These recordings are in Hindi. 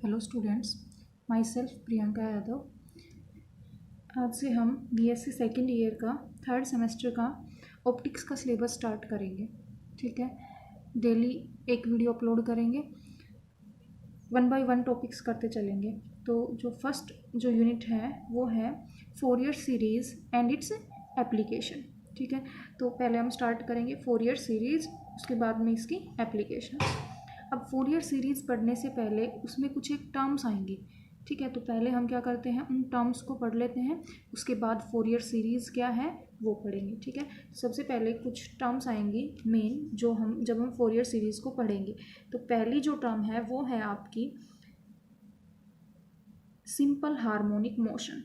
Hello students, my self Priyanka Yadav. आज से हम बीएससी सेकेंड ईयर का थर्ड सेमेस्टर का ऑप्टिक्स का सिलेबस स्टार्ट करेंगे। ठीक है, डेली एक वीडियो अपलोड करेंगे, 1 बाय 1 टॉपिक्स करते चलेंगे। तो जो फर्स्ट जो यूनिट है वो है Fourier series and its application. ठीक है, तो पहले हम स्टार्ट करेंगे फोरियर सीरीज़, उसके बाद में इसकी एप्लीकेशन। अब फोरियर सीरीज़ पढ़ने से पहले उसमें कुछ एक टर्म्स आएंगी। ठीक है, तो पहले हम क्या करते हैं, उन टर्म्स को पढ़ लेते हैं, उसके बाद फोरियर सीरीज़ क्या है वो पढ़ेंगे। ठीक है, सबसे पहले कुछ टर्म्स आएंगी मेन, जो हम जब हम फोरियर सीरीज़ को पढ़ेंगे। तो पहली जो टर्म है वो है आपकी सिंपल हार्मोनिक मोशन।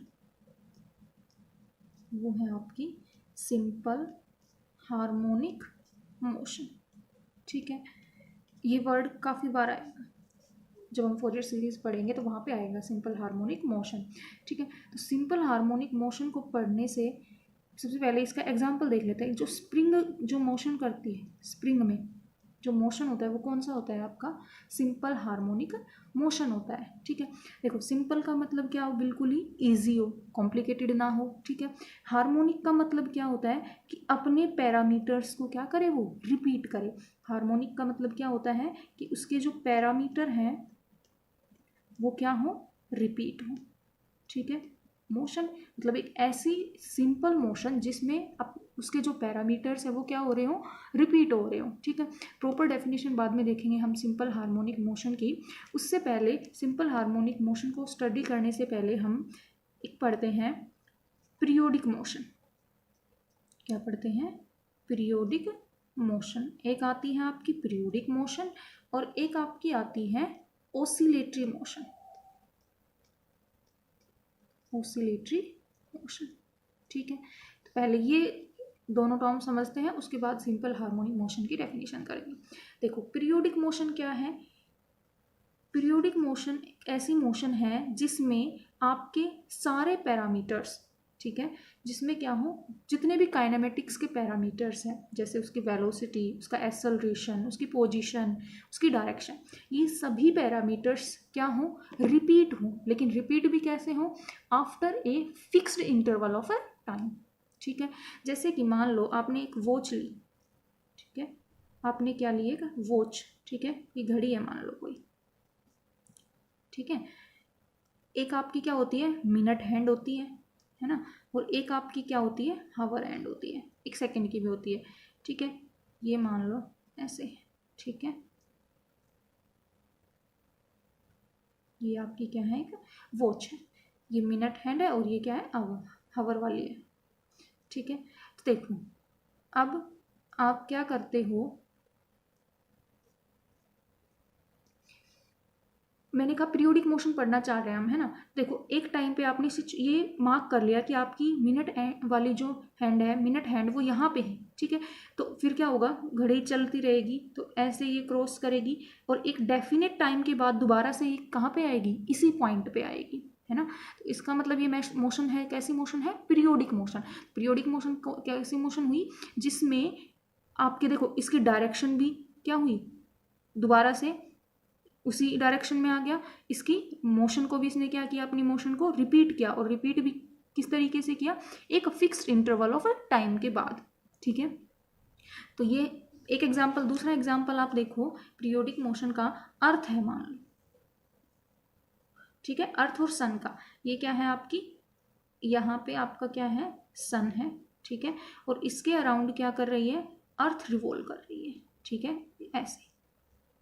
वो है आपकी सिंपल हार्मोनिक मोशन। ठीक है, ये वर्ड काफ़ी बार आएगा जब हम फोरियर सीरीज़ पढ़ेंगे, तो वहाँ पे आएगा सिंपल हार्मोनिक मोशन। ठीक है, तो सिंपल हार्मोनिक मोशन को पढ़ने से सबसे पहले इसका एग्जांपल देख लेते हैं। जो स्प्रिंग जो मोशन करती है, स्प्रिंग में जो मोशन होता है वो कौन सा होता है, आपका सिंपल हार्मोनिक मोशन होता है। ठीक है, देखो सिंपल का मतलब क्या हो, बिल्कुल ही ईजी हो, कॉम्प्लिकेटेड ना हो। ठीक है, हार्मोनिक का मतलब क्या होता है कि अपने पैरामीटर्स को क्या करे, वो रिपीट करे। हार्मोनिक का मतलब क्या होता है कि उसके जो पैरामीटर हैं वो क्या हो, रिपीट हो। ठीक है, मोशन मतलब एक ऐसी सिंपल मोशन जिसमें अब उसके जो पैरामीटर्स है वो क्या हो रहे हो, रिपीट हो रहे हो। ठीक है, प्रॉपर डेफिनेशन बाद में देखेंगे हम सिंपल हार्मोनिक मोशन की। उससे पहले सिंपल हार्मोनिक मोशन को स्टडी करने से पहले हम एक पढ़ते हैं पीरियोडिक मोशन। क्या पढ़ते हैं, पीरियोडिक मोशन। एक आती है आपकी पीरियोडिक मोशन और एक आपकी आती है ओसिलेटरी मोशन। Oscillatory motion. ठीक है, तो पहले ये दोनों टर्म समझते हैं, उसके बाद सिंपल हार्मोनिक मोशन की डेफिनेशन करेंगे। देखो पीरियोडिक मोशन क्या है। पीरियोडिक मोशन एक ऐसी मोशन है जिसमें आपके सारे पैरामीटर्स, ठीक है, जिसमें क्या हो, जितने भी काइनेमेटिक्स के पैरामीटर्स हैं, जैसे उसकी वेलोसिटी, उसका एक्सेलरेशन, उसकी पोजीशन, उसकी डायरेक्शन, ये सभी पैरामीटर्स क्या हो, रिपीट हो। लेकिन रिपीट भी कैसे हो, after a fixed interval of a time. ठीक है, जैसे कि मान लो आपने एक वॉच ली। ठीक है, आपने क्या ली, एक वॉच। ठीक है, ये घड़ी है मान लो कोई। ठीक है, एक आपकी क्या होती है, मिनट हैंड होती है ना, और एक आपकी क्या होती है, हावर हैंड होती है, 1 सेकेंड की भी होती है। ठीक है, ये मान लो ऐसे। ठीक है, ये आपकी क्या है, एक वॉच है, ये मिनट हैंड है और ये क्या है, आवर, हावर वाली है। ठीक है, तो देखो अब आप क्या करते हो, मैंने कहा पीरियोडिक मोशन पढ़ना चाह रहे हैं हम, है ना। देखो एक टाइम पे आपने ये मार्क कर लिया कि आपकी मिनट वाली जो हैंड है, मिनट हैंड, वो यहाँ पे है। ठीक है, तो फिर क्या होगा, घड़ी चलती रहेगी, तो ऐसे ये क्रॉस करेगी और एक डेफिनेट टाइम के बाद दोबारा से ये कहाँ पे आएगी, इसी पॉइंट पे आएगी, है ना। तो इसका मतलब ये मोशन है, कैसी मोशन है, पीरियोडिक मोशन। पीरियोडिक मोशन कैसी मोशन हुई, जिसमें आपके देखो इसकी डायरेक्शन भी क्या हुई, दोबारा से उसी डायरेक्शन में आ गया। इसकी मोशन को भी इसने क्या किया, अपनी मोशन को रिपीट किया, और रिपीट भी किस तरीके से किया, एक फिक्स्ड इंटरवल ऑफ टाइम के बाद। ठीक है, तो ये एक एग्जांपल। दूसरा एग्जांपल आप देखो, पीरियोडिक मोशन का अर्थ है मान लो। ठीक है, अर्थ और सन का, ये क्या है आपकी, यहाँ पे आपका क्या है, सन है। ठीक है, और इसके अराउंड क्या कर रही है, अर्थ रिवॉल्व कर रही है। ठीक है, ऐसे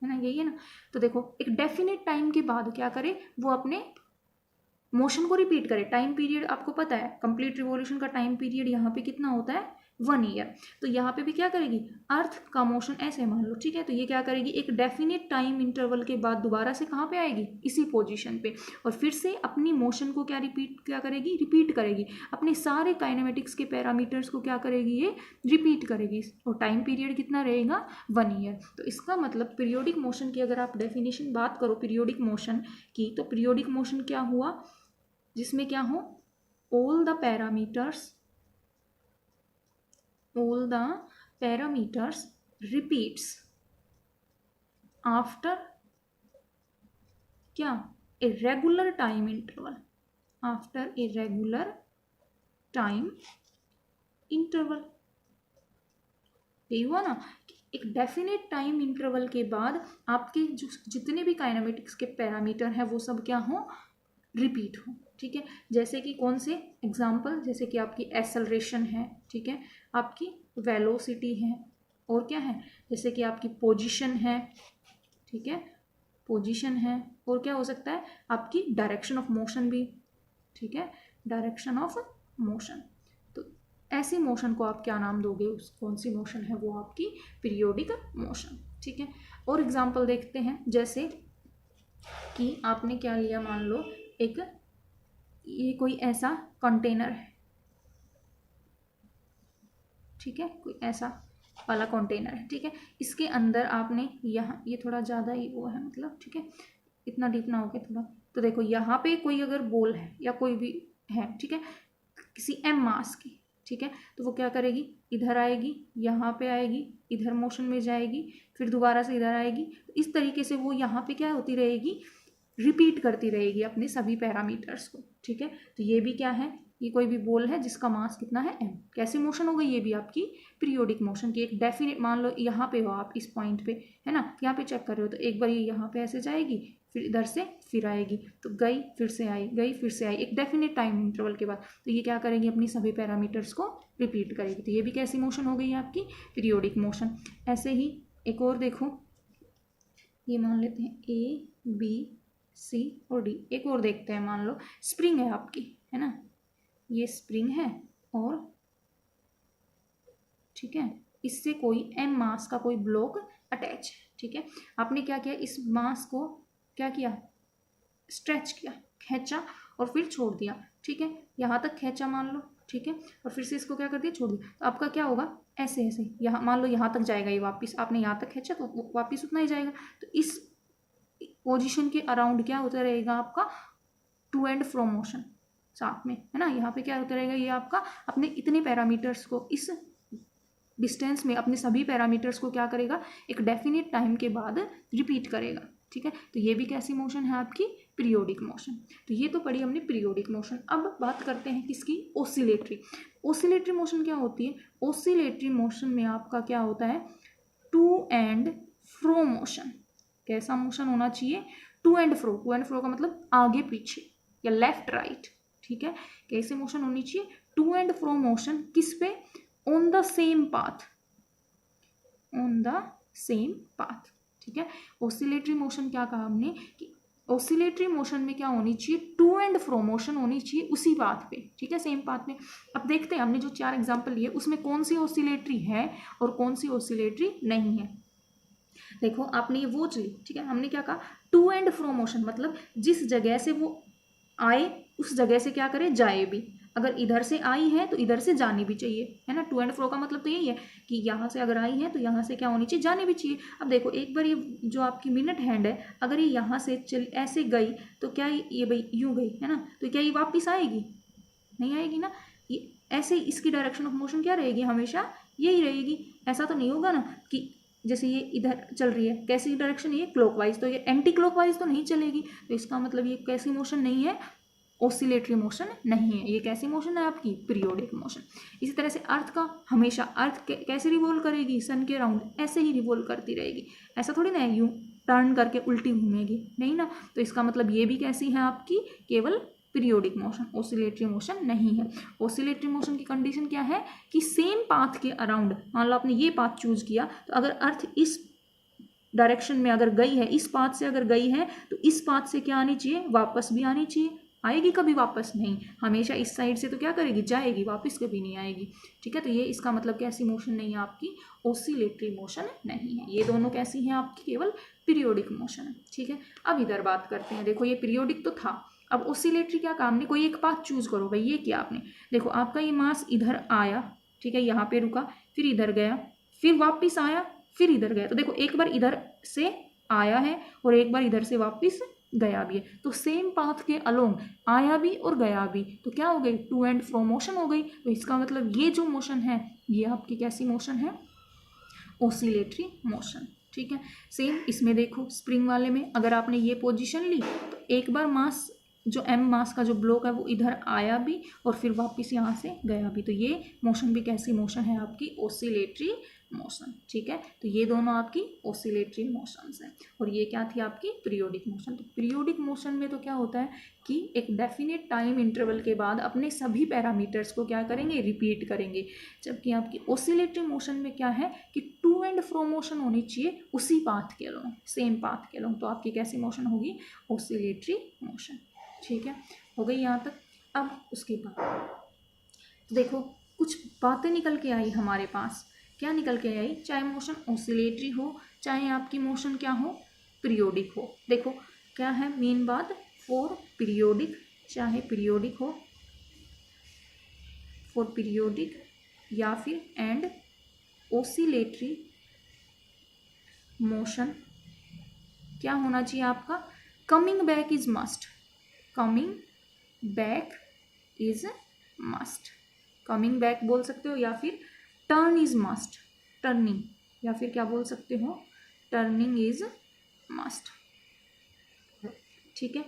है ना, यही है ना। तो देखो एक डेफिनेट टाइम के बाद क्या करे, वो अपने मोशन को रिपीट करे। टाइम पीरियड आपको पता है, कंप्लीट रिवॉल्यूशन का टाइम पीरियड यहाँ पे कितना होता है, 1 ईयर। तो यहाँ पे भी क्या करेगी, अर्थ का मोशन ऐसे मान लो। ठीक है, तो ये क्या करेगी, एक डेफिनेट टाइम इंटरवल के बाद दोबारा से कहाँ पे आएगी, इसी पोजीशन पे, और फिर से अपनी मोशन को क्या करेगी, रिपीट करेगी। अपने सारे काइनेमेटिक्स के पैरामीटर्स को क्या करेगी, ये रिपीट करेगी, और टाइम पीरियड कितना रहेगा, 1 ईयर। तो इसका मतलब पीरियोडिक मोशन की अगर आप डेफिनेशन बात करो पीरियोडिक मोशन की, तो पीरियोडिक मोशन क्या हुआ, जिसमें क्या हो, all the parameters repeats after क्या, a regular time interval, after a regular time interval. यही हुआ ना, एक डेफिनेट टाइम इंटरवल के बाद आपके जो जितने भी काइनेमेटिक्स के पैरामीटर हैं वो सब क्या हो, रिपीट हो। ठीक है, जैसे कि कौन से एग्जाम्पल, जैसे कि आपकी एक्सेलरेशन है, ठीक है, आपकी वेलोसिटी है, और क्या है, जैसे कि आपकी पोजीशन है, ठीक है, पोजीशन है, और क्या हो सकता है, आपकी डायरेक्शन ऑफ मोशन भी, ठीक है, डायरेक्शन ऑफ मोशन। तो ऐसी मोशन को आप क्या नाम दोगे, उस कौन सी मोशन है वो आपकी पीरियोडिक मोशन। ठीक है, और एग्जाम्पल देखते हैं, जैसे कि आपने क्या लिया, मान लो एक ये कोई ऐसा कंटेनर है, ठीक है, कोई ऐसा वाला कंटेनर है, ठीक है, इसके अंदर आपने यहाँ, ये थोड़ा ज़्यादा ही वो है मतलब, ठीक है, इतना डीप ना हो के थोड़ा, तो देखो यहाँ पे कोई अगर बॉल है या कोई भी है, ठीक है, किसी एम मास की, ठीक है, तो वो क्या करेगी, इधर आएगी, यहाँ पे आएगी, इधर मोशन में जाएगी, फिर दोबारा से इधर आएगी। तो इस तरीके से वो यहाँ पे क्या होती रहेगी, रिपीट करती रहेगी अपने सभी पैरामीटर्स को। ठीक है, तो ये भी क्या है, ये कोई भी बॉल है जिसका मास कितना है m, कैसी मोशन हो गई, ये भी आपकी पीरियोडिक मोशन की एक डेफिनेट, मान लो यहाँ पे हो आप इस पॉइंट पे, है ना, यहाँ पे चेक कर रहे हो, तो एक बार ये यहाँ पे ऐसे जाएगी, फिर इधर से फिर आएगी, तो गई फिर से आई, गई फिर से आई, एक डेफिनेट टाइम इंटरवल के बाद, तो ये क्या करेगी, अपनी सभी पैरामीटर्स को रिपीट करेगी। तो ये भी कैसी मोशन हो गई आपकी, पीरियोडिक मोशन। ऐसे ही एक और देखो, ये मान लेते हैं ए बी सी और डी, एक और देखते हैं, मान लो स्प्रिंग है आपकी, है ना, ये स्प्रिंग है, और ठीक है, इससे कोई m मास का कोई ब्लॉक अटैच है। ठीक है, आपने क्या किया, इस मास को क्या किया, स्ट्रेच किया, खींचा और फिर छोड़ दिया। ठीक है, यहाँ तक खींचा मान लो, ठीक है, और फिर से इसको क्या कर दिया, छोड़ दिया, तो आपका क्या होगा, ऐसे ऐसे, यहाँ मान लो यहाँ तक जाएगा ये वापस, आपने यहाँ तक खींचा तो वापस उतना ही जाएगा। तो इस पोजीशन के अराउंड क्या होता रहेगा आपका, टू एंड फ्रो मोशन साथ में, है ना, यहाँ पे क्या होता रहेगा, ये आपका अपने इतने पैरामीटर्स को इस डिस्टेंस में अपने सभी पैरामीटर्स को क्या करेगा, एक डेफिनेट टाइम के बाद रिपीट करेगा। ठीक है, तो ये भी कैसी मोशन है आपकी, पीरियोडिक मोशन। तो ये तो पढ़ी हमने पीरियोडिक मोशन। अब बात करते हैं किसकी, ओसिलेटरी। ओसिलेटरी मोशन क्या होती है, ओसिलेटरी मोशन में आपका क्या होता है, टू एंड फ्रो मोशन। कैसा मोशन होना चाहिए, to and fro, to and fro का मतलब आगे पीछे या लेफ्ट राइट। ठीक है, कैसे मोशन होनी चाहिए, टू एंड फ्रो मोशन, किस पे, on the same path, on the same path. ठीक है, ऑसिलेटरी मोशन क्या कहा हमने कि ऑसिलेटरी मोशन में क्या होनी चाहिए, टू एंड फ्रो मोशन होनी चाहिए उसी पाथ पे। ठीक है, सेम पाथ पे। अब देखते हैं हमने जो 4 एग्जांपल लिए उसमें कौन सी ऑसिलेटरी है और कौन सी ऑसिलेटरी नहीं है। देखो आपने ये वॉच ली, ठीक है, हमने क्या कहा, टू एंड फ्रो मोशन मतलब जिस जगह से वो आए उस जगह से क्या करे, जाए भी। अगर इधर से आई है तो इधर से जानी भी चाहिए, है ना। टू एंड फ्रो का मतलब तो यही है कि यहाँ से अगर आई है तो यहाँ से क्या होनी चाहिए, जानी भी चाहिए। अब देखो एक बार ये जो आपकी मिनट हैंड है, अगर ये यहाँ से चल ऐसे गई तो क्या ये भाई यूँ गई, है ना, तो क्या ये वापस आएगी, नहीं आएगी ना। ये ऐसे इसकी डायरेक्शन ऑफ मोशन क्या रहेगी, हमेशा यही रहेगी। ऐसा तो नहीं होगा ना कि जैसे ये इधर चल रही है, कैसी डायरेक्शन, ये क्लॉकवाइज, तो ये एंटी क्लॉकवाइज तो नहीं चलेगी। तो इसका मतलब ये कैसी मोशन नहीं है, ऑसिलेटरी मोशन नहीं है। ये कैसी मोशन है आपकी, पीरियोडिक मोशन। इसी तरह से अर्थ का, हमेशा अर्थ कैसे रिवॉल्व करेगी, सन के अराउंड ऐसे ही रिवॉल्व करती रहेगी। ऐसा थोड़ी ना है यूँ टर्न करके उल्टी घूमेगी, नहीं ना। तो इसका मतलब ये भी कैसी है आपकी, केवल पीरियोडिक मोशन, ऑसिलेटरी मोशन नहीं है। ऑसिलेटरी मोशन की कंडीशन क्या है कि सेम पाथ के अराउंड, मान लो आपने ये पाथ चूज किया, तो अगर अर्थ इस डायरेक्शन में अगर गई है, इस पाथ से अगर गई है, तो इस पाथ से क्या आनी चाहिए, वापस भी आनी चाहिए। आएगी कभी वापस नहीं, हमेशा इस साइड से तो क्या करेगी, जाएगी, वापस कभी नहीं आएगी। ठीक है, तो ये इसका मतलब कैसी मोशन नहीं है आपकी, ऑसिलेटरी मोशन नहीं है। ये दोनों कैसी हैं आपकी, केवल पीरियोडिक मोशन है। ठीक है, अब इधर बात करते हैं। देखो ये पीरियोडिक तो था, अब ऑसिलेटरी क्या काम, ने कोई एक पाथ चूज करो भाई। ये किया आपने, देखो आपका ये मास इधर आया, ठीक है, यहाँ पे रुका, फिर इधर गया, फिर वापिस आया, फिर इधर गया। तो देखो एक बार इधर से आया है और एक बार इधर से वापिस गया भी है, तो सेम पाथ के अलोंग आया भी और गया भी, तो क्या हो गई, टू एंड फ्रो मोशन हो गई। तो इसका मतलब ये जो मोशन है ये आपकी कैसी मोशन है, ऑसिलेटरी मोशन। ठीक है। सेम इसमें देखो स्प्रिंग वाले में अगर आपने ये पोजीशन ली तो एक बार मास जो m मास का जो ब्लॉक है वो इधर आया भी और फिर वापस यहाँ से गया भी, तो ये मोशन भी कैसी मोशन है आपकी, ओसिलेटरी मोशन। ठीक है, तो ये दोनों आपकी ओसिलेटरी मोशंस हैं और ये क्या थी आपकी पीरियोडिक मोशन। तो पीरियोडिक मोशन में तो क्या होता है कि एक डेफिनेट टाइम इंटरवल के बाद अपने सभी पैरामीटर्स को क्या करेंगे, रिपीट करेंगे। जबकि आपकी ओसिलेटरी मोशन में क्या है कि टू एंड फ्रो मोशन होनी चाहिए उसी पाथ के लोग, सेम पाथ के लोग, तो आपकी कैसी मोशन होगी, ओसिलेटरी मोशन। ठीक है, हो गई यहाँ तक। अब उसके बाद देखो कुछ बातें निकल के आई हमारे पास, क्या निकल के आई, चाहे मोशन ओसिलेटरी हो चाहे आपकी मोशन क्या हो, पीरियोडिक हो। देखो क्या है मेन बात, फॉर पीरियोडिक, चाहे पीरियोडिक हो, फॉर पीरियोडिक या फिर एंड ओसिलेटरी मोशन क्या होना चाहिए आपका, coming back is must, coming back is must, coming back बोल सकते हो या फिर टर्न इज मस्ट, टर्निंग, या फिर क्या बोल सकते हो, टर्निंग इज मस्ट। ठीक है,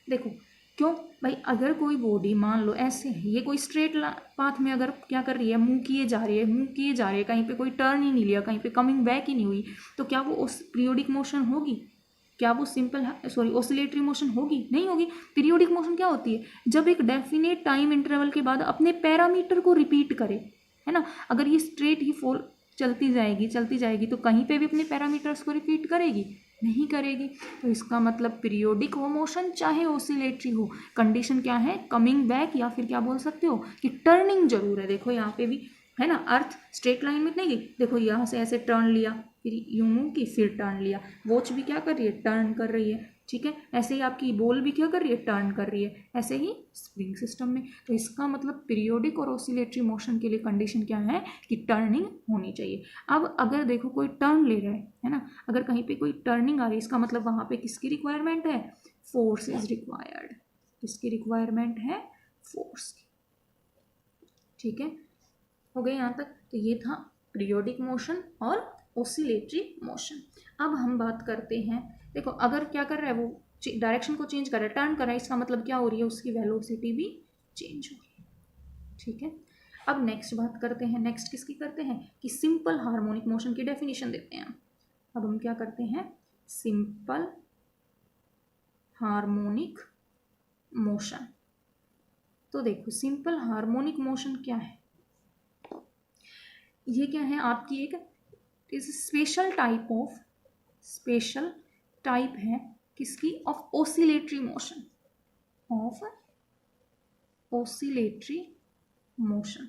देखो क्यों भाई, अगर कोई बॉडी मान लो ऐसे है, ये कोई स्ट्रेट पाथ में अगर क्या कर रही है, मूव किए जा रही है, मूव किए जा रही है, कहीं पे कोई टर्न ही नहीं लिया, कहीं पे कमिंग बैक ही नहीं हुई, तो क्या वो उस पीरियोडिक मोशन होगी, क्या वो सिंपल सॉरी ओसिलेटरी मोशन होगी, नहीं होगी। पीरियोडिक मोशन क्या होती है, जब एक डेफिनेट टाइम इंटरवल के बाद अपने पैरामीटर को रिपीट करे, है ना। अगर ये स्ट्रेट ही फॉल चलती जाएगी तो कहीं पे भी अपने पैरामीटर्स को रिपीट करेगी, नहीं करेगी। तो इसका मतलब पीरियोडिक हो मोशन चाहे ओसिलेटरी हो, कंडीशन क्या है, कमिंग बैक या फिर क्या बोल सकते हो कि टर्निंग जरूर है। देखो यहाँ पे भी है ना, अर्थ स्ट्रेट लाइन में नहीं गई, देखो यहाँ से ऐसे टर्न लिया, फिर यूं मूव की, फिर टर्न लिया, वॉच भी क्या कर रही है, टर्न कर रही है। ठीक है, ऐसे ही आपकी बॉल भी क्या कर रही है, टर्न कर रही है, ऐसे ही स्प्रिंग सिस्टम में। तो इसका मतलब पीरियोडिक और ओसिलेटरी मोशन के लिए कंडीशन क्या है कि टर्निंग होनी चाहिए। अब अगर देखो कोई टर्न ले रहा है ना, अगर कहीं पे कोई टर्निंग आ रही है, इसका मतलब वहाँ पे किसकी रिक्वायरमेंट है, फोर्स इज रिक्वायर्ड, किसकी रिक्वायरमेंट है, फोर्स की। ठीक है, हो गए यहाँ तक। तो ये था पीरियोडिक मोशन और ओसिलेटरी मोशन। अब हम बात करते हैं, देखो अगर क्या कर रहा है वो डायरेक्शन को चेंज कर रहा है, टर्न कर रहा है, इसका मतलब क्या हो रही है, उसकी वेलोसिटी भी चेंज हो रही है। ठीक है, अब नेक्स्ट बात करते हैं, नेक्स्ट किसकी करते हैं कि सिंपल हार्मोनिक मोशन की डेफिनेशन देते हैं। अब हम क्या करते हैं, सिंपल हार्मोनिक मोशन। तो देखो सिंपल हार्मोनिक मोशन क्या है, ये क्या है आपकी एक इज स्पेशल टाइप है किसकी, of oscillatory motion, of oscillatory motion.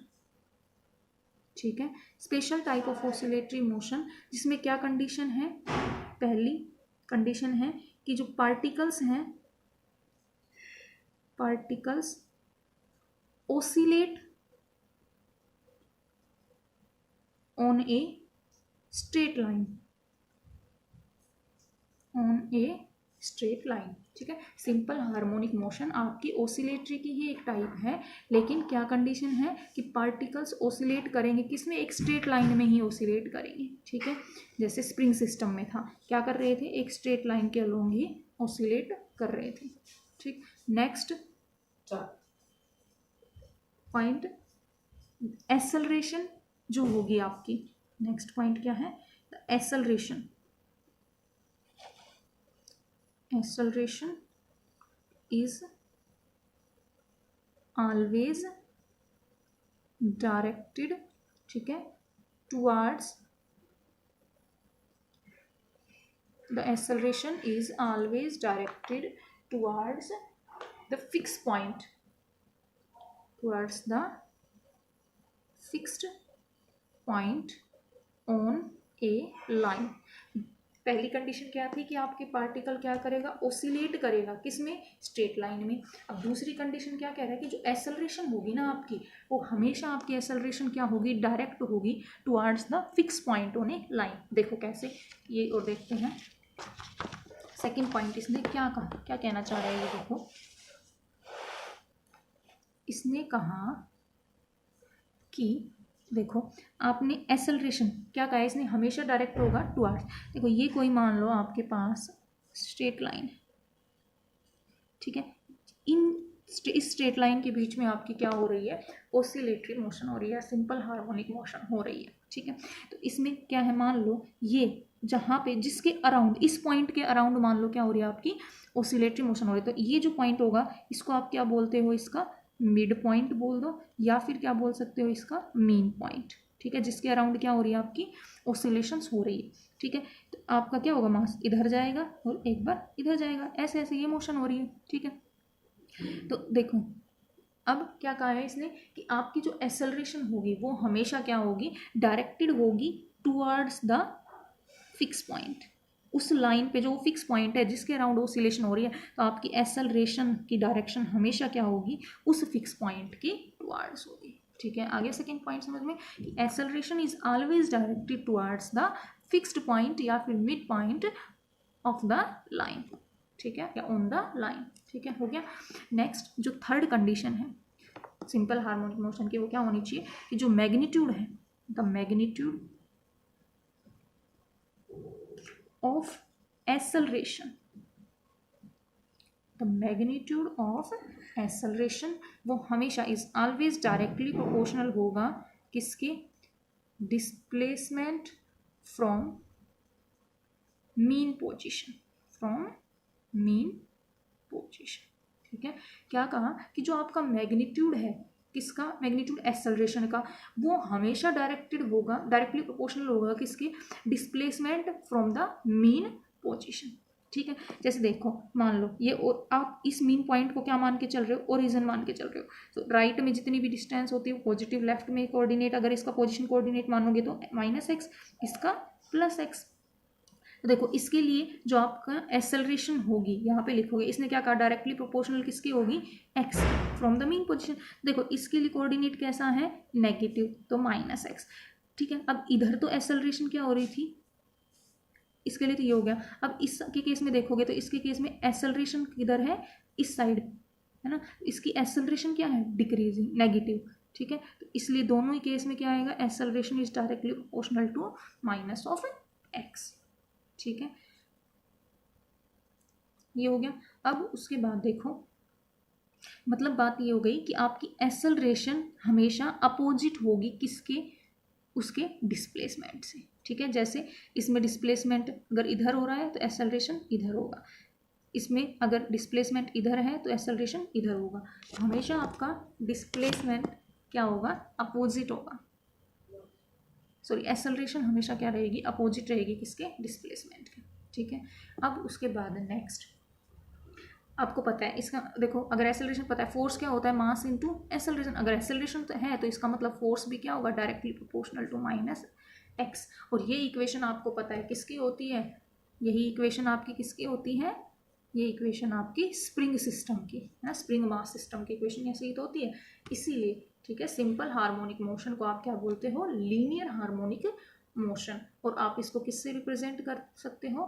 ठीक है, special type of oscillatory motion जिसमें क्या कंडीशन है, पहली कंडीशन है कि जो पार्टिकल्स हैं, particles oscillate on a straight line, on a straight line. ठीक है, सिंपल हार्मोनिक मोशन आपकी ओसिलेटरी की ही एक टाइप है, लेकिन क्या कंडीशन है कि पार्टिकल्स ओसिलेट करेंगे किसमें, एक स्ट्रेट लाइन में ही ओसिलेट करेंगे। ठीक है, जैसे स्प्रिंग सिस्टम में था, क्या कर रहे थे, एक स्ट्रेट लाइन के अलोंग ही ओसिलेट कर रहे थे। ठीक, नेक्स्ट पॉइंट एक्सेलरेशन जो होगी आपकी, नेक्स्ट पॉइंट क्या है, acceleration. Acceleration is always directed, ठीक है, towards, the acceleration is always directed towards the fixed point, towards the fixed point on a line। पहली कंडीशन क्या थी कि आपके पार्टिकल क्या करेगा, ओसिलेट करेगा किसमें, स्ट्रेट लाइन में। अब दूसरी कंडीशन क्या कह रहा है कि जो एक्सेलरेशन होगी ना आपकी, वो हमेशा आपकी एक्सेलरेशन क्या होगी, डायरेक्ट होगी towards the fix point on A line. देखो कैसे, ये और देखते हैं सेकंड पॉइंट इसने क्या कहा, क्या कहना चाह रहा है, ये देखो इसने कहा कि देखो आपने एक्सेलरेशन क्या कहा है, इसने हमेशा डायरेक्ट होगा टुवर्ड्स। देखो ये कोई मान लो आपके पास स्ट्रेट लाइन, ठीक है, इस स्ट्रेट लाइन के बीच में आपकी क्या हो रही है, ओसिलेटरी मोशन हो रही है, सिंपल हार्मोनिक मोशन हो रही है, ठीक है। तो इसमें क्या है, मान लो ये जहाँ पे जिसके अराउंड, इस पॉइंट के अराउंड मान लो क्या हो रही है आपकी ओसिलेटरी मोशन हो रही है। तो ये जो पॉइंट होगा इसको आप क्या बोलते हो, इसका मिड पॉइंट बोल दो, या फिर क्या बोल सकते हो, इसका मीन पॉइंट, ठीक है, जिसके अराउंड क्या हो रही है आपकी ओसिलेशंस हो रही है, ठीक है। तो आपका क्या होगा, मास इधर जाएगा और एक बार इधर जाएगा, ऐसे ऐसे ये मोशन हो रही है, ठीक है। तो देखो अब क्या कहा है इसने कि आपकी जो एक्सेलरेशन होगी वो हमेशा क्या होगी, डायरेक्टेड होगी टुवर्ड्स द फिक्स पॉइंट, उस लाइन पे जो फिक्स पॉइंट है जिसके अराउंड ऑसिलेशन हो रही है। तो आपकी एक्सेलरेशन की डायरेक्शन हमेशा क्या होगी, उस फिक्स पॉइंट के टुवर्ड्स होगी, ठीक है। आगे सेकेंड पॉइंट समझ में, कि acceleration is always directed towards the fixed point या फिर mid point of the line, ठीक है, या ऑन द लाइन, ठीक है, हो गया। नेक्स्ट जो थर्ड कंडीशन है सिंपल हार्मोनिक मोशन की, वो क्या होनी चाहिए कि जो मैग्नीट्यूड है, the magnitude of acceleration, the magnitude of acceleration वो हमेशा इज ऑलवेज डायरेक्टली प्रोपोर्शनल होगा किसके, displacement from mean position, from mean position, ठीक है। क्या कहा कि जो आपका मैग्नीट्यूड है, किसका मैग्नीट्यूड, एक्सेलरेशन का, वो हमेशा डायरेक्टेड होगा, डायरेक्टली प्रोपोर्शनल होगा किसके, displacement from the mean position, ठीक है। जैसे देखो मान लो ये आप इस मीन पॉइंट को क्या मान के चल रहे हो, ओरिजिन मान के चल रहे हो। तो राइट में जितनी भी डिस्टेंस होती है वो पॉजिटिव, लेफ्ट में कोऑर्डिनेट अगर इसका पोजीशन कोऑर्डिनेट मानोगे तो -x, इसका +x। तो देखो इसके लिए जो आपका एक्सेलरेशन होगी यहाँ पे लिखोगे, इसने क्या कहा, डायरेक्टली प्रोपोर्शनल किसकी होगी, x from the mean position. देखो इसके लिए कोऑर्डिनेट कैसा है, नेगेटिव, तो -x, ठीक है। अब इधर तो एक्सेलरेशन क्या हो रही थी, इसके लिए तो ये हो गया। अब इसके केस में देखोगे तो इसके केस में एक्सेलरेशन किधर है, इस साइड है ना, इसकी एक्सेलरेशन क्या है, डिक्रीजिंग, नेगेटिव, ठीक है। तो इसलिए दोनों ही केस में क्या आएगा, acceleration is directly proportional to -x, ठीक है, ये हो गया। अब उसके बाद देखो, मतलब बात ये हो गई कि आपकी एक्सेलरेशन हमेशा अपोजिट होगी किसके, उसके डिस्प्लेसमेंट से, ठीक है। जैसे इसमें डिस्प्लेसमेंट अगर इधर हो रहा है तो एक्सेलरेशन इधर होगा, इसमें अगर डिस्प्लेसमेंट इधर है तो एक्सेलरेशन इधर होगा। तो हमेशा आपका डिस्प्लेसमेंट क्या होगा, अपोजिट होगा, सॉरी एक्सेलरेशन हमेशा क्या रहेगी, अपोजिट रहेगी किसके, डिस्प्लेसमेंट के, ठीक है। अब उसके बाद नेक्स्ट आपको पता है इसका, देखो अगर एक्सेलरेशन पता है, फोर्स क्या होता है, मास इनटू एक्सेलरेशन। अगर एक्सेलरेशन तो है तो इसका मतलब फोर्स भी क्या होगा, डायरेक्टली प्रोपोर्शनल टू -x। और ये इक्वेशन आपको पता है किसकी होती है, यही इक्वेशन आपकी किसकी होती है, ये इक्वेशन आपकी स्प्रिंग सिस्टम की है ना, स्प्रिंग मास सिस्टम की इक्वेशन ऐसे ही तो होती है। इसीलिए ठीक है, सिंपल हार्मोनिक मोशन को आप क्या बोलते हो, लीनियर हार्मोनिक मोशन। और आप इसको किससे रिप्रेजेंट कर सकते हो,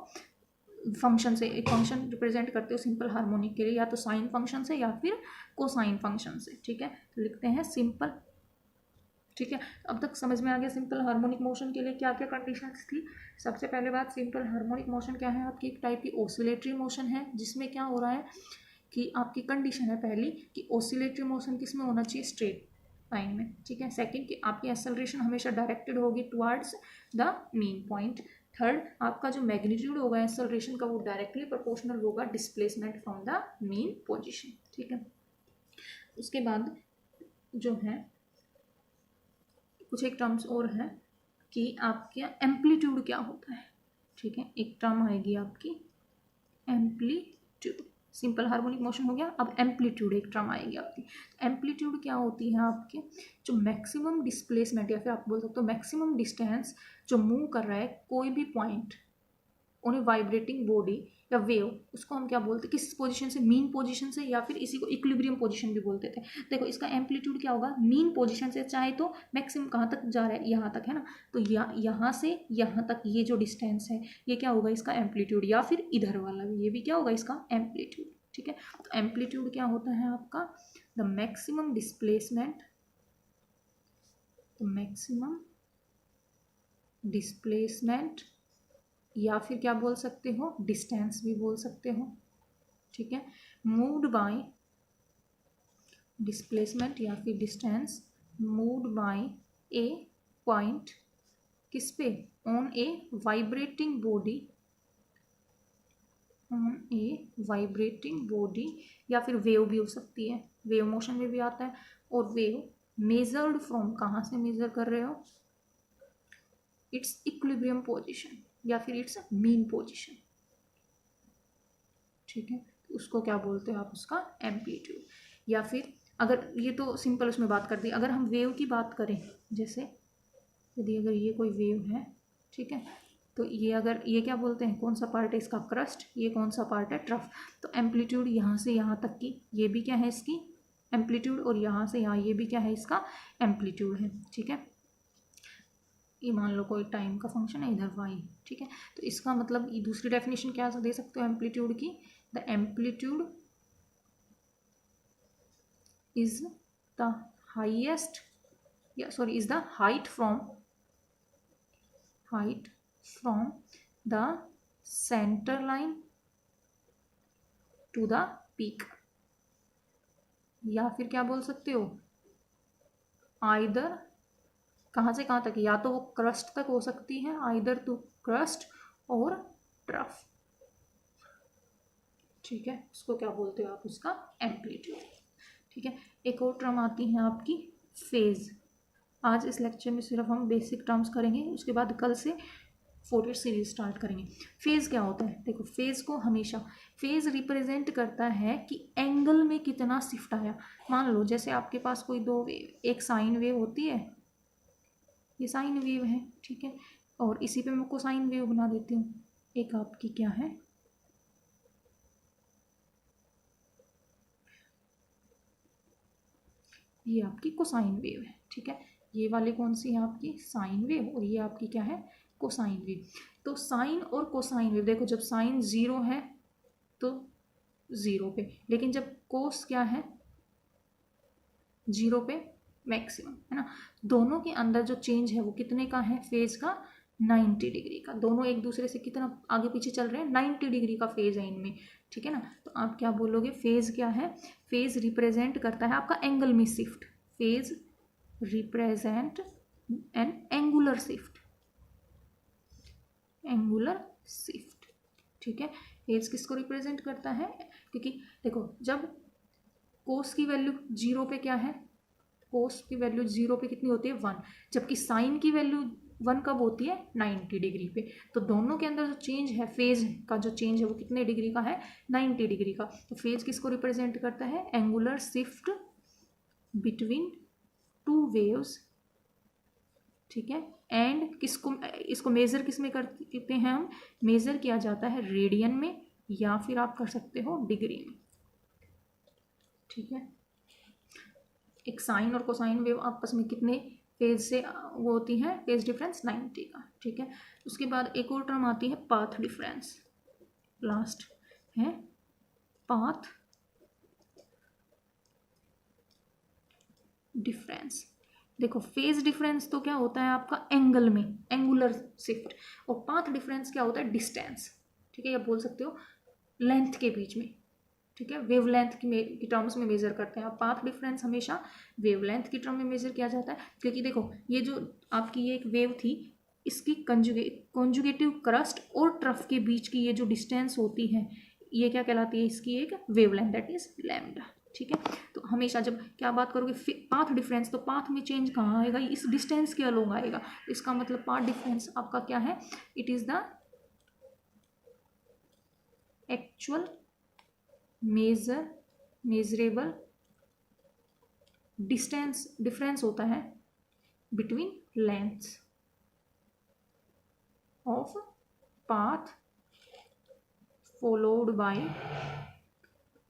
फंक्शन से। एक फंक्शन रिप्रेजेंट करते हो सिंपल हार्मोनिक के लिए, या तो साइन फंक्शन से या फिर कोसाइन फंक्शन से, ठीक है। तो लिखते हैं सिंपल, ठीक है। अब तक समझ में आ गया सिंपल हार्मोनिक मोशन के लिए क्या क्या कंडीशंस थी। सबसे पहले बात, सिंपल हार्मोनिक मोशन क्या है, आपकी एक टाइप की ऑसिलेटरी मोशन है, जिसमें क्या हो रहा है कि आपकी कंडीशन है पहली कि ऑसिलेटरी मोशन किस में होना चाहिए, स्ट्रेट लाइन में, ठीक है। सेकंड कि आपकी एक्सेलरेशन हमेशा डायरेक्टेड होगी towards the mean point. Third, आपका जो मैग्नीट्यूड होगा एक्सेलरेशन का वो डायरेक्टली प्रोपोर्शनल होगा displacement from the mean position, ठीक है। उसके बाद जो है कुछ एक टर्म्स और है कि आपके एम्पलीट्यूड क्या होता है, ठीक है। एक टर्म आएगी आपकी एम्पलीट्यूड, सिंपल हार्मोनिक मोशन हो गया। अब एम्पलीट्यूड एक टर्म आएगी आपकी। एम्पलीट्यूड क्या होती है, आपके जो मैक्सिमम डिस्प्लेसमेंट या फिर आप बोल सकते हो मैक्सिमम डिस्टेंस जो मूव कर रहा है कोई भी point on A vibrating body या वेव, उसको हम क्या बोलते हैं, किस पोजीशन से, मीन पोजीशन से, या फिर इसी को इक्विलिब्रियम पोजीशन भी बोलते थे। देखो इसका एम्पलीट्यूड क्या होगा, मीन पोजीशन से चाहे तो मैक्सिमम कहाँ तक जा रहा है, यहाँ तक है ना, तो यहाँ से यहाँ तक ये जो डिस्टेंस है ये क्या होगा इसका एम्पलीट्यूड, या फिर इधर वाला भी ये भी क्या होगा इसका एम्पलीट्यूड, ठीक है। तो एम्पलीट्यूड क्या होता है आपका, द मैक्सिमम डिस्प्लेसमेंट तो मैक्सिमम डिस्प्लेसमेंट, या फिर क्या बोल सकते हो, डिस्टेंस भी बोल सकते हो, ठीक है। मूव्ड बाय डिस्प्लेसमेंट या फिर distance moved by A point, किस पे, on A vibrating body, on A vibrating body, या फिर वेव भी हो सकती है, वेव मोशन में भी आता है। और वेव मेजर्ड फ्रॉम, कहाँ से मेजर कर रहे हो, इट्स इक्विलिब्रियम पोजीशन या फिर इट्स मीन पोजीशन, ठीक है। उसको क्या बोलते हो आप, उसका एम्पलीट्यूड। या फिर अगर ये तो सिंपल उसमें बात कर दी, अगर हम वेव की बात करें, जैसे यदि अगर ये कोई वेव है, ठीक है, तो ये अगर ये क्या बोलते हैं, कौन सा पार्ट है इसका, क्रस्ट, ये कौन सा पार्ट है, ट्रफ। तो एम्पलीट्यूड यहाँ से यहाँ तक की ये भी क्या है इसकी एम्पलीट्यूड, और यहाँ से यहाँ ये भी क्या है इसका एम्पलीट्यूड है, ठीक है। ये मान लो कोई टाइम का फंक्शन है इधर y, ठीक है। तो इसका मतलब ये दूसरी डेफिनेशन क्या दे सकते हो एम्पलीट्यूड की, the amplitude is the highest, या sorry is the height from the centre line to the peak, या फिर क्या बोल सकते हो, आइदर, कहाँ से कहाँ तक, या तो वो क्रस्ट तक हो सकती है, आइदर टू क्रस्ट और ट्रफ, ठीक है। उसको क्या बोलते हो आप, उसका एम्पलीट्यूड, ठीक है। एक और टर्म आती है आपकी फेज। आज इस लेक्चर में सिर्फ हम बेसिक टर्म्स करेंगे, उसके बाद कल से फोरियर सीरीज स्टार्ट करेंगे। फेज क्या होता है, देखो फेज को हमेशा, फेज रिप्रेजेंट करता है कि एंगल में कितना शिफ्ट आया। मान लो जैसे आपके पास कोई दो वेव, एक साइन वेव होती है, ये साइन वेव है, ठीक है, और इसी पे मैं कोसाइन वेव बना देती हूँ। एक आपकी क्या है, ये आपकी कोसाइन वेव है, ठीक है। ये वाली कौन सी है आपकी साइन वेव, और ये आपकी क्या है कोसाइन वेव। तो साइन और कोसाइन वेव, देखो जब साइन जीरो है तो जीरो पे, लेकिन जब कोस क्या है जीरो पे मैक्सिमम, है ना। दोनों के अंदर जो चेंज है वो कितने का है, फेज का 90 डिग्री का। दोनों एक दूसरे से कितना आगे पीछे चल रहे हैं, 90 डिग्री का फेज है इनमें, ठीक है ना। तो आप क्या बोलोगे, फेज क्या है, फेज रिप्रेजेंट करता है आपका एंगल में shift, phase represent N angular shift, angular shift, ठीक है। फेज किसको रिप्रेजेंट करता है, क्योंकि देखो जब कोस की वैल्यू जीरो पे क्या है, कोस की वैल्यू जीरो पे कितनी होती है 1, जबकि साइन की वैल्यू 1 कब होती है 90 डिग्री पे। तो दोनों के अंदर जो चेंज है, फेज का जो चेंज है वो कितने डिग्री का है 90 डिग्री का। तो फेज किसको रिप्रेजेंट करता है, angular shift between two waves, ठीक है। एंड किसको, इसको मेजर किस में करते हैं हम, मेजर किया जाता है रेडियन में, या फिर आप कर सकते हो डिग्री में, ठीक है। एक साइन और कोसाइन वेव आपस में कितने फेज से वो होती है, फेज डिफरेंस 90 का, ठीक है। उसके बाद एक और टर्म आती है पाथ डिफरेंस, लास्ट है पाथ डिफरेंस। देखो फेज डिफरेंस तो क्या होता है आपका एंगल में, एंगुलर शिफ्ट, और पाथ डिफरेंस क्या होता है डिस्टेंस, ठीक है। या बोल सकते हो लेंथ के बीच में, ठीक है। वेवलेंथ की टर्म्स में मेजर करते हैं। पाथ डिफरेंस हमेशा वेवलेंथ की टर्म में मेजर किया जाता है, क्योंकि देखो ये जो आपकी ये एक वेव थी, इसकी कॉन्जुगेटिव क्रस्ट और ट्रफ के बीच की ये जो डिस्टेंस होती है, ये क्या कहलाती है, इसकी एक वेवलेंथ, दैट इज लैम्डा, ठीक है। तो हमेशा जब क्या बात करोगे पाथ डिफरेंस, तो पाथ में चेंज कहाँ आएगा, इस डिस्टेंस के अलोंग आएगा। इसका मतलब पाथ डिफरेंस आपका क्या है, it is the actual measurable difference होता है between lengths of path followed by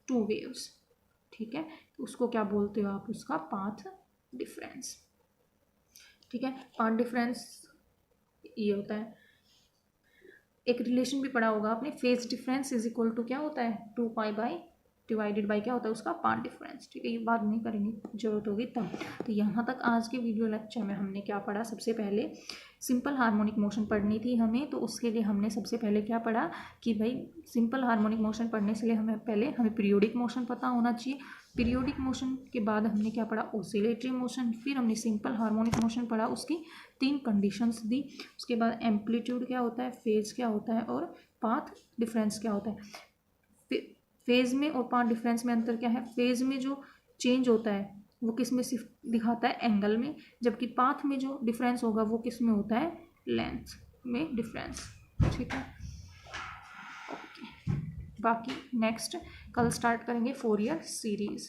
two waves, ठीक है। तो उसको क्या बोलते हो आप, उसका पाथ डिफरेंस, ठीक है। पाथ डिफरेंस ये होता है, एक रिलेशन भी पढ़ा होगा आपने, phase difference is equal to क्या होता है 2 पाई बाई डिवाइडेड बाय क्या होता है उसका पार्ट डिफरेंस। ठीक है, ये बाद में करने की जरूरत होगी तब। तो यहाँ तक आज के वीडियो लेक्चर में हमने क्या पढ़ा, सबसे पहले सिंपल हार्मोनिक मोशन पढ़नी थी हमें, तो उसके लिए हमने सबसे पहले क्या पढ़ा कि भाई सिंपल हार्मोनिक मोशन पढ़ने से लिए हमें पीरियोडिक मोशन पता होना चाहिए। पीरियोडिक मोशन के बाद हमने क्या पढ़ा, ऑसिलेटरी मोशन, फिर हमने सिंपल हार्मोनिक मोशन पढ़ा, उसकी 3 कंडीशंस दी। उसके बाद एम्पलीट्यूड क्या होता है, फेज क्या होता है और पाथ डिफरेंस क्या होता है। फेज में और पाथ डिफरेंस में अंतर क्या है, फेज में जो चेंज होता है वो किस में सिर्फ दिखाता है, एंगल में, जबकि पाथ में जो डिफरेंस होगा वो किस में होता है, लेंथ में डिफरेंस। ठीक है, ओके। बाकी नेक्स्ट कल स्टार्ट करेंगे फोरियर सीरीज़।